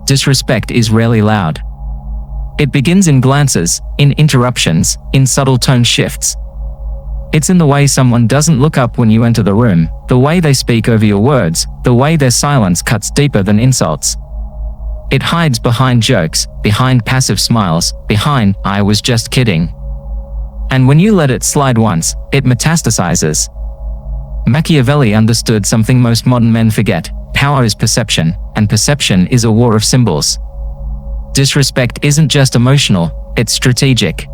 Disrespect is rarely loud. It begins in glances, in interruptions, in subtle tone shifts. It's in the way someone doesn't look up when you enter the room, the way they speak over your words, the way their silence cuts deeper than insults. It hides behind jokes, behind passive smiles, behind, "I was just kidding." And when you let it slide once, it metastasizes. Machiavelli understood something most modern men forget: power is perception, and perception is a war of symbols. Disrespect isn't just emotional, it's strategic.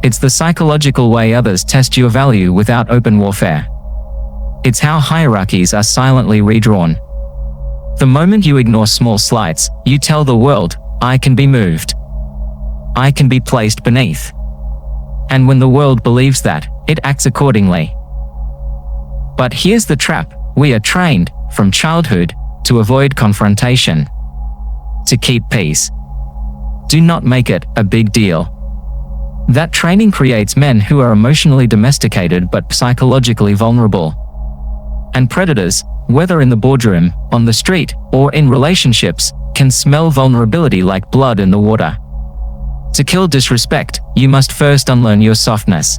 It's the psychological way others test your value without open warfare. It's how hierarchies are silently redrawn. The moment you ignore small slights, you tell the world, "I can be moved. I can be placed beneath." And when the world believes that, it acts accordingly. But here's the trap: we are trained, from childhood, to avoid confrontation. To keep peace. Do not make it a big deal. That training creates men who are emotionally domesticated but psychologically vulnerable. And predators, whether in the boardroom, on the street, or in relationships, can smell vulnerability like blood in the water. To kill disrespect, you must first unlearn your softness.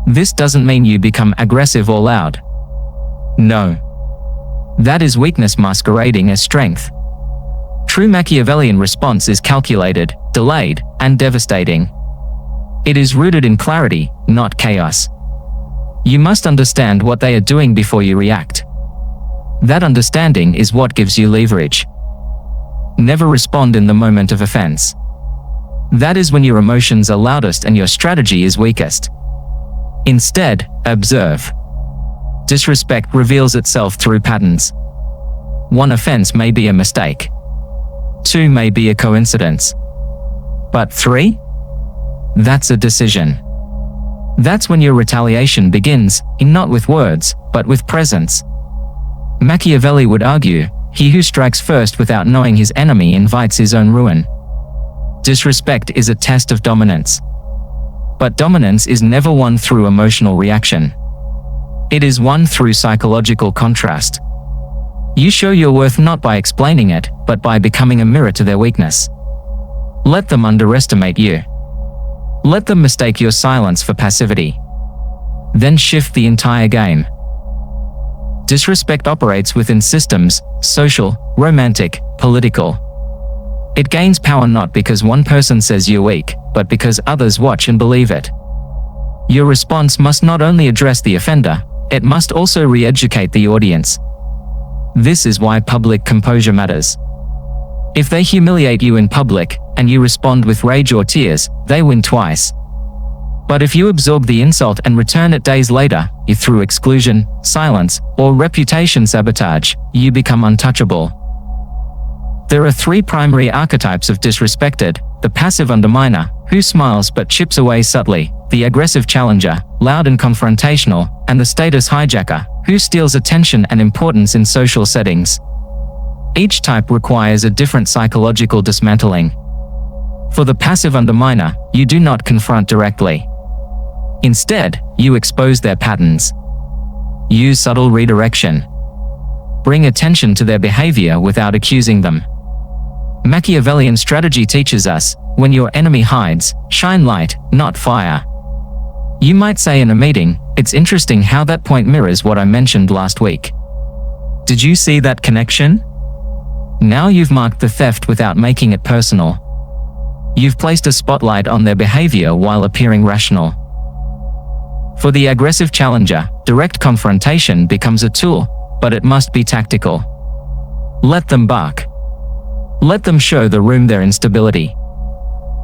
This doesn't mean you become aggressive or loud. No. That is weakness masquerading as strength. True Machiavellian response is calculated, delayed, and devastating. It is rooted in clarity, not chaos. You must understand what they are doing before you react. That understanding is what gives you leverage. Never respond in the moment of offense. That is when your emotions are loudest and your strategy is weakest. Instead, observe. Disrespect reveals itself through patterns. One offense may be a mistake. 2 may be a coincidence. But 3? That's a decision. That's when your retaliation begins, not with words, but with presence. Machiavelli would argue, he who strikes first without knowing his enemy invites his own ruin. Disrespect is a test of dominance. But dominance is never won through emotional reaction. It is won through psychological contrast. You show your worth not by explaining it, but by becoming a mirror to their weakness. Let them underestimate you. Let them mistake your silence for passivity. Then shift the entire game. Disrespect operates within systems, social, romantic, political. It gains power not because one person says you're weak, but because others watch and believe it. Your response must not only address the offender, it must also re-educate the audience. This is why public composure matters. If they humiliate you in public, and you respond with rage or tears, they win twice. But if you absorb the insult and return it days later, through exclusion, silence, or reputation sabotage, you become untouchable. There are 3 primary archetypes of disrespected: the passive underminer, who smiles but chips away subtly, the aggressive challenger, loud and confrontational, and the status hijacker, who steals attention and importance in social settings. Each type requires a different psychological dismantling. For the passive underminer, you do not confront directly. Instead, you expose their patterns. Use subtle redirection. Bring attention to their behavior without accusing them. Machiavellian strategy teaches us, when your enemy hides, shine light, not fire. You might say in a meeting, "It's interesting how that point mirrors what I mentioned last week. Did you see that connection?" Now you've marked the theft without making it personal. You've placed a spotlight on their behavior while appearing rational. For the aggressive challenger, direct confrontation becomes a tool, but it must be tactical. Let them bark. Let them show the room their instability.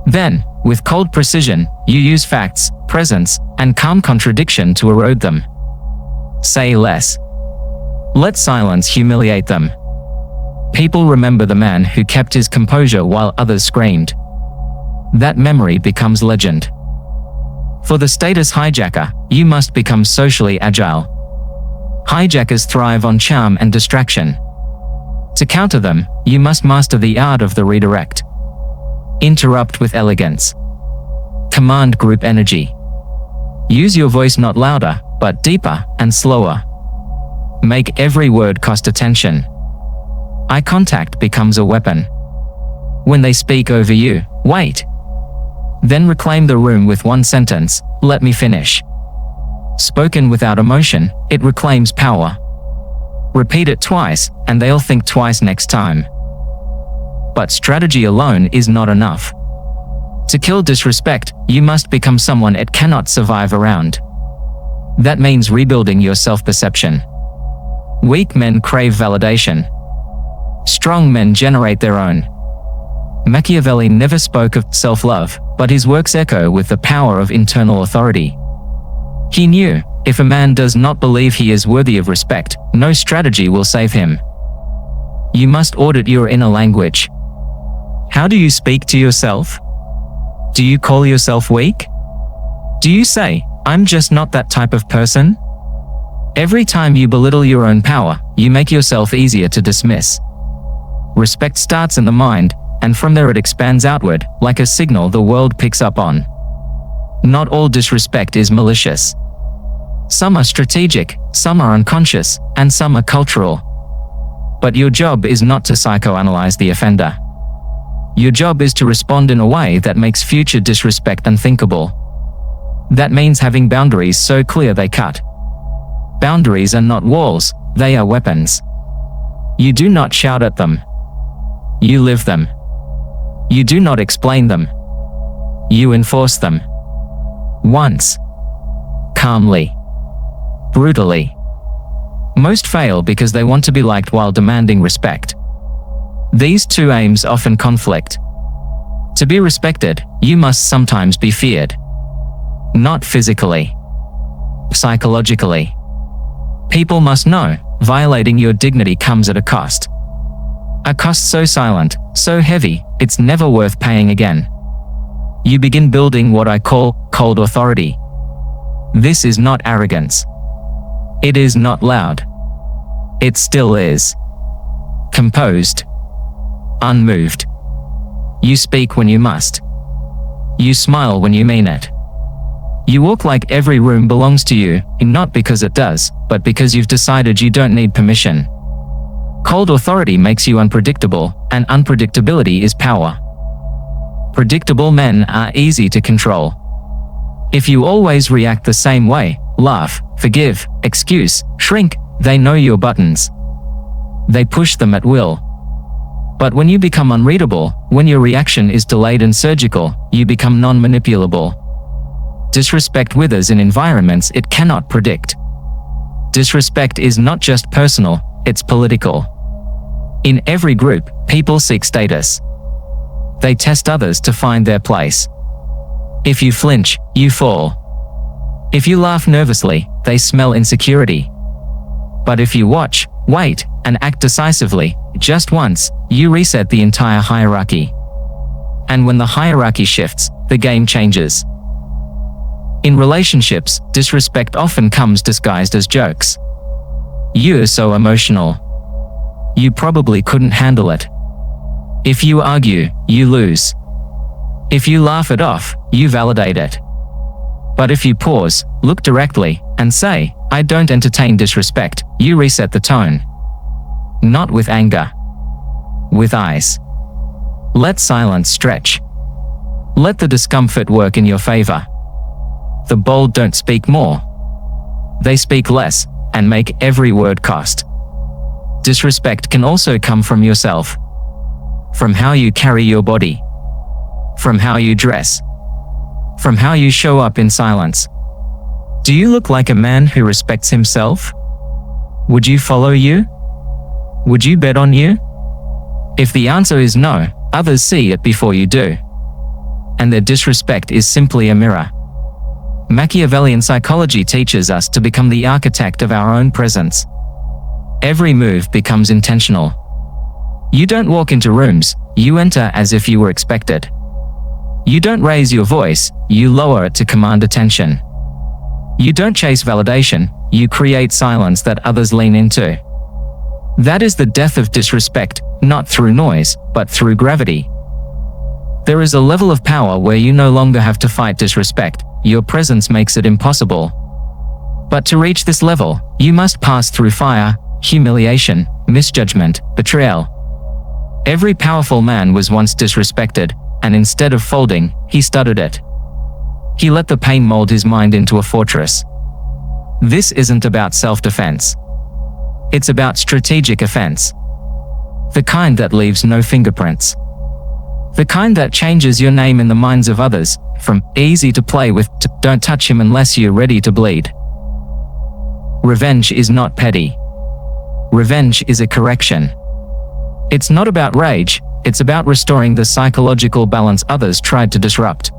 Then, with cold precision, you use facts, presence, and calm contradiction to erode them. Say less. Let silence humiliate them. People remember the man who kept his composure while others screamed. That memory becomes legend. For the status hijacker, you must become socially agile. Hijackers thrive on charm and distraction. To counter them, you must master the art of the redirect. Interrupt with elegance. Command group energy. Use your voice not louder, but deeper and slower. Make every word cost attention. Eye contact becomes a weapon. When they speak over you, wait. Then reclaim the room with one sentence, "Let me finish." Spoken without emotion, it reclaims power. Repeat it twice, and they'll think twice next time. But strategy alone is not enough. To kill disrespect, you must become someone it cannot survive around. That means rebuilding your self-perception. Weak men crave validation. Strong men generate their own. Machiavelli never spoke of self-love, but his works echo with the power of internal authority. He knew, if a man does not believe he is worthy of respect, no strategy will save him. You must audit your inner language. How do you speak to yourself? Do you call yourself weak? Do you say, "I'm just not that type of person"? Every time you belittle your own power, you make yourself easier to dismiss. Respect starts in the mind, and from there it expands outward, like a signal the world picks up on. Not all disrespect is malicious. Some are strategic, some are unconscious, and some are cultural. But your job is not to psychoanalyze the offender. Your job is to respond in a way that makes future disrespect unthinkable. That means having boundaries so clear they cut. Boundaries are not walls, they are weapons. You do not shout at them. You live them. You do not explain them. You enforce them. Once. Calmly. Brutally. Most fail because they want to be liked while demanding respect. These two aims often conflict. To be respected, you must sometimes be feared. Not physically. Psychologically. People must know, violating your dignity comes at a cost. A cost so silent, so heavy, it's never worth paying again. You begin building what I call cold authority. This is not arrogance. It is not loud. It still is. Composed. Unmoved. You speak when you must. You smile when you mean it. You walk like every room belongs to you, and not because it does, but because you've decided you don't need permission. Cold authority makes you unpredictable, and unpredictability is power. Predictable men are easy to control. If you always react the same way, laugh, forgive, excuse, shrink, they know your buttons. They push them at will. But when you become unreadable, when your reaction is delayed and surgical, you become non-manipulable. Disrespect withers in environments it cannot predict. Disrespect is not just personal, it's political. In every group, people seek status. They test others to find their place. If you flinch, you fall. If you laugh nervously, they smell insecurity. But if you watch, wait, and act decisively, just once, you reset the entire hierarchy. And when the hierarchy shifts, the game changes. In relationships, disrespect often comes disguised as jokes. You're so emotional. You probably couldn't handle it. If you argue, you lose. If you laugh it off, you validate it. But if you pause, look directly, and say, "I don't entertain disrespect," you reset the tone. Not with anger. With eyes. Let silence stretch. Let the discomfort work in your favor. The bold don't speak more. They speak less, and make every word cost. Disrespect can also come from yourself. From how you carry your body. From how you dress. From how you show up in silence. Do you look like a man who respects himself? Would you follow you? Would you bet on you? If the answer is no, others see it before you do. And their disrespect is simply a mirror. Machiavellian psychology teaches us to become the architect of our own presence. Every move becomes intentional. You don't walk into rooms, you enter as if you were expected. You don't raise your voice, you lower it to command attention. You don't chase validation, you create silence that others lean into. That is the death of disrespect, not through noise, but through gravity. There is a level of power where you no longer have to fight disrespect, your presence makes it impossible. But to reach this level, you must pass through fire, humiliation, misjudgment, betrayal. Every powerful man was once disrespected, and instead of folding, he studied it. He let the pain mold his mind into a fortress. This isn't about self-defense. It's about strategic offense. The kind that leaves no fingerprints. The kind that changes your name in the minds of others, from easy to play with to don't touch him unless you're ready to bleed. Revenge is not petty. Revenge is a correction. It's not about rage, it's about restoring the psychological balance others tried to disrupt.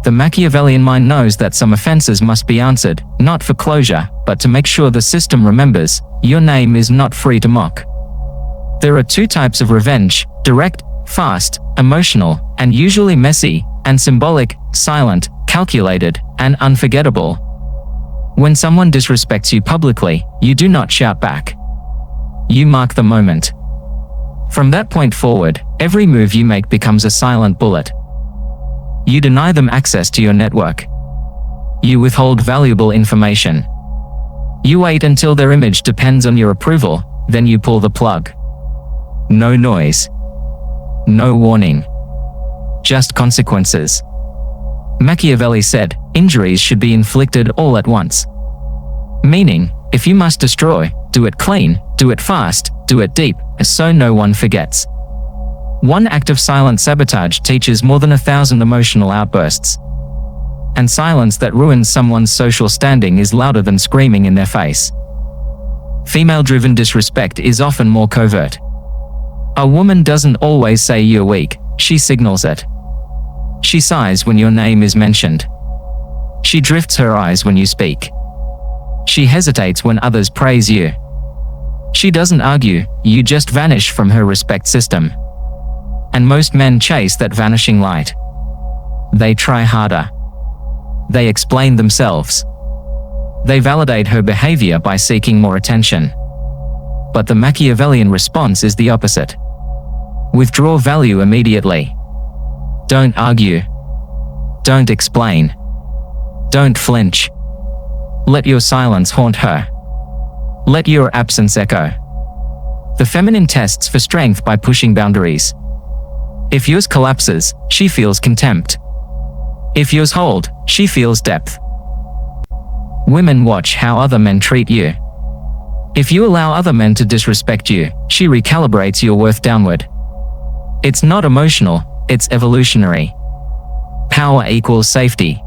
The Machiavellian mind knows that some offenses must be answered, not for closure, but to make sure the system remembers, your name is not free to mock. There are two types of revenge: direct, fast, emotional, and usually messy, and symbolic, silent, calculated, and unforgettable. When someone disrespects you publicly, you do not shout back. You mark the moment. From that point forward, every move you make becomes a silent bullet. You deny them access to your network. You withhold valuable information. You wait until their image depends on your approval, then you pull the plug. No noise. No warning. Just consequences. Machiavelli said, injuries should be inflicted all at once. Meaning, if you must destroy, do it clean, do it fast, do it deep, so no one forgets. One act of silent sabotage teaches more than 1,000 emotional outbursts. And silence that ruins someone's social standing is louder than screaming in their face. Female-driven disrespect is often more covert. A woman doesn't always say you're weak, she signals it. She sighs when your name is mentioned. She drifts her eyes when you speak. She hesitates when others praise you. She doesn't argue, you just vanish from her respect system. And most men chase that vanishing light. They try harder. They explain themselves. They validate her behavior by seeking more attention. But the Machiavellian response is the opposite. Withdraw value immediately. Don't argue. Don't explain. Don't flinch. Let your silence haunt her. Let your absence echo. The feminine tests for strength by pushing boundaries. If yours collapses, she feels contempt. If yours hold, she feels depth. Women watch how other men treat you. If you allow other men to disrespect you, she recalibrates your worth downward. It's not emotional, it's evolutionary. Power equals safety.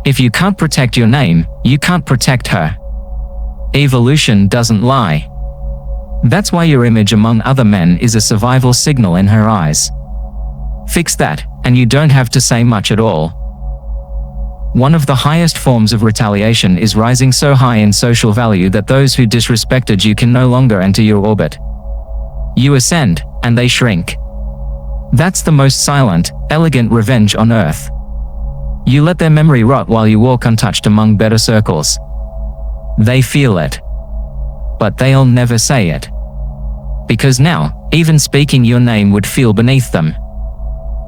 If you can't protect your name, you can't protect her. Evolution doesn't lie. That's why your image among other men is a survival signal in her eyes. Fix that, and you don't have to say much at all. One of the highest forms of retaliation is rising so high in social value that those who disrespected you can no longer enter your orbit. You ascend, and they shrink. That's the most silent, elegant revenge on earth. You let their memory rot while you walk untouched among better circles. They feel it. But they'll never say it. Because now, even speaking your name would feel beneath them.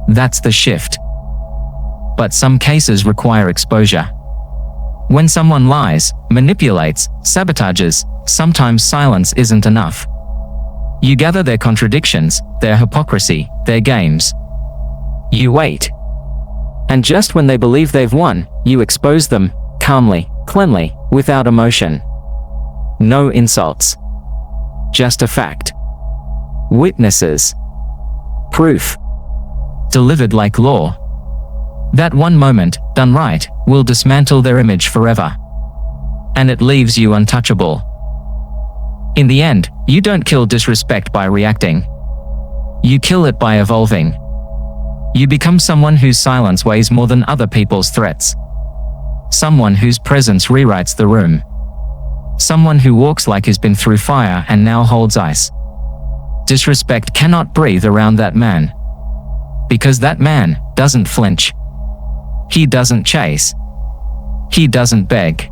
That's the shift. But some cases require exposure. When someone lies, manipulates, sabotages, sometimes silence isn't enough. You gather their contradictions, their hypocrisy, their games. You wait. And just when they believe they've won, you expose them, calmly, cleanly, without emotion. No insults. Just a fact. Witnesses. Proof. Delivered like law. That one moment, done right, will dismantle their image forever. And it leaves you untouchable. In the end, you don't kill disrespect by reacting. You kill it by evolving. You become someone whose silence weighs more than other people's threats. Someone whose presence rewrites the room. Someone who walks like he's been through fire and now holds ice. Disrespect cannot breathe around that man. Because that man doesn't flinch. He doesn't chase. He doesn't beg.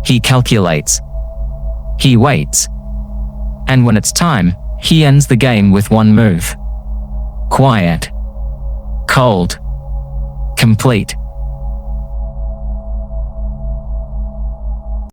He calculates. He waits. And when it's time, he ends the game with one move. Quiet. Cold. Complete.